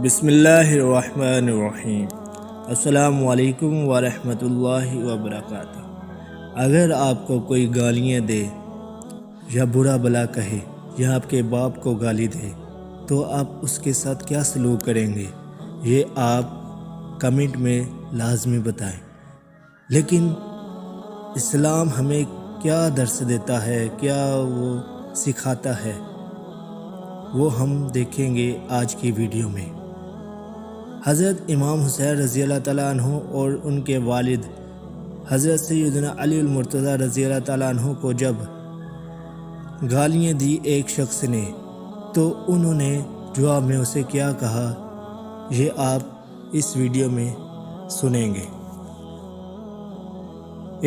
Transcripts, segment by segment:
بسم اللہ الرحمن الرحیم۔ السلام علیکم ورحمۃ اللہ وبرکاتہ۔ اگر آپ کو کوئی گالیاں دے یا برا بلا کہے یا آپ کے باپ کو گالی دے تو آپ اس کے ساتھ کیا سلوک کریں گے، یہ آپ کمنٹ میں لازمی بتائیں۔ لیکن اسلام ہمیں کیا درس دیتا ہے، کیا وہ سکھاتا ہے، وہ ہم دیکھیں گے آج کی ویڈیو میں۔ حضرت امام حسین رضی اللہ تعالیٰ عنہ اور ان کے والد حضرت سیدنا علی المرتضیٰ رضی اللہ تعالیٰ عنہ کو جب گالیاں دی ایک شخص نے تو انہوں نے جواب میں اسے کیا کہا، یہ آپ اس ویڈیو میں سنیں گے۔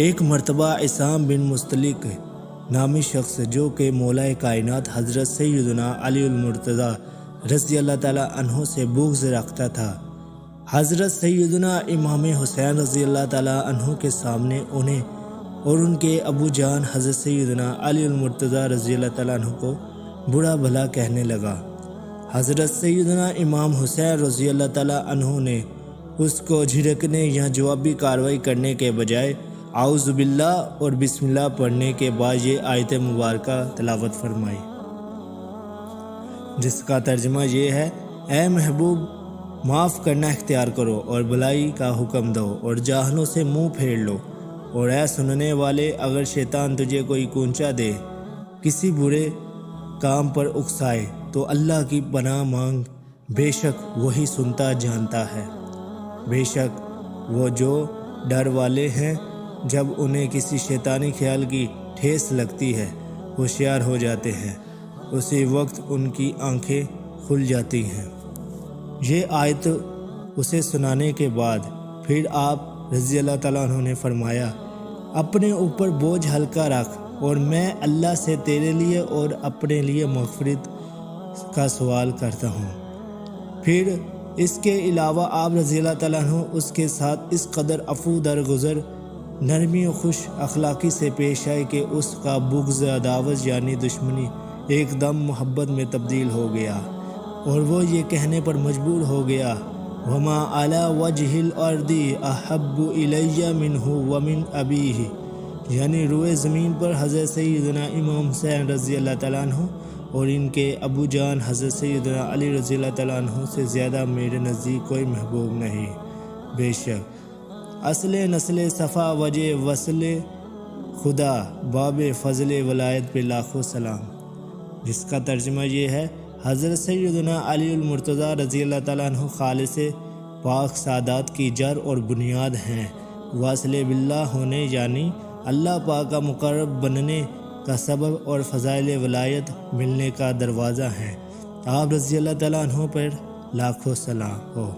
ایک مرتبہ عصام بن مستلق نامی شخص جو کہ مولا کائنات حضرت سیدنا علی المرتضیٰ رضی اللہ تعالیٰ عنہ سے بغض رکھتا تھا، حضرت سیدنا امام حسین رضی اللہ تعالیٰ عنہ کے سامنے انہیں اور ان کے ابو جان حضرت سیدنا علی المرتضیٰ رضی اللہ تعالیٰ عنہ کو برا بھلا کہنے لگا۔ حضرت سیدنا امام حسین رضی اللہ تعالیٰ عنہ نے اس کو جھڑکنے یا جوابی کارروائی کرنے کے بجائے اعوذ باللہ اور بسم اللہ پڑھنے کے بعد یہ آیت مبارکہ تلاوت فرمائی، جس کا ترجمہ یہ ہے: اے محبوب، معاف کرنا اختیار کرو اور بھلائی کا حکم دو اور جاہلوں سے منہ پھیر لو، اور اے سننے والے، اگر شیطان تجھے کوئی کونچا دے، کسی برے کام پر اکسائے تو اللہ کی پناہ مانگ، بے شک وہی سنتا جانتا ہے۔ بے شک وہ جو ڈر والے ہیں جب انہیں کسی شیطانی خیال کی ٹھیس لگتی ہے ہوشیار ہو جاتے ہیں، اسی وقت ان کی آنکھیں کھل جاتی ہیں۔ یہ آیت اسے سنانے کے بعد پھر آپ رضی اللہ تعالیٰ عنہ نے فرمایا، اپنے اوپر بوجھ ہلکا رکھ اور میں اللہ سے تیرے لیے اور اپنے لیے مغفرت کا سوال کرتا ہوں۔ پھر اس کے علاوہ آپ رضی اللہ تعالیٰ عنہ اس کے ساتھ اس قدر عفو درگزر، نرمی و خوش اخلاقی سے پیش آئے کہ اس کا بغض، عداوت یعنی دشمنی ایک دم محبت میں تبدیل ہو گیا، اور وہ یہ کہنے پر مجبور ہو گیا، وَمَا عَلَى وَجْهِ الْأَرْضِ أَحَبُّ إِلَيَّ مِنْهُ وَمِنْ أَبِيهِ، یعنی روئے زمین پر حضرت سیدنا امام حسین رضی اللہ تعالیٰ عنہ اور ان کے ابو جان حضرت سیدنا علی رضی اللہ تعالیٰ عنہ سے زیادہ میرے نزدیک کوئی محبوب نہیں۔ بے شک اصل نسل صفا وجہ وصل خدا باب فضل ولایت پہ لاکھوں سلام، جس کا ترجمہ یہ ہے: حضرت سیدنا علی المرتضیٰ رضی اللہ تعالیٰ عنہ خالص پاک سعادات کی جڑ اور بنیاد ہیں، واصل باللہ ہونے یعنی اللہ پاک کا مقرب بننے کا سبب اور فضائل ولایت ملنے کا دروازہ ہیں۔ آپ رضی اللہ تعالیٰ عنہ پر لاکھوں سلام ہو۔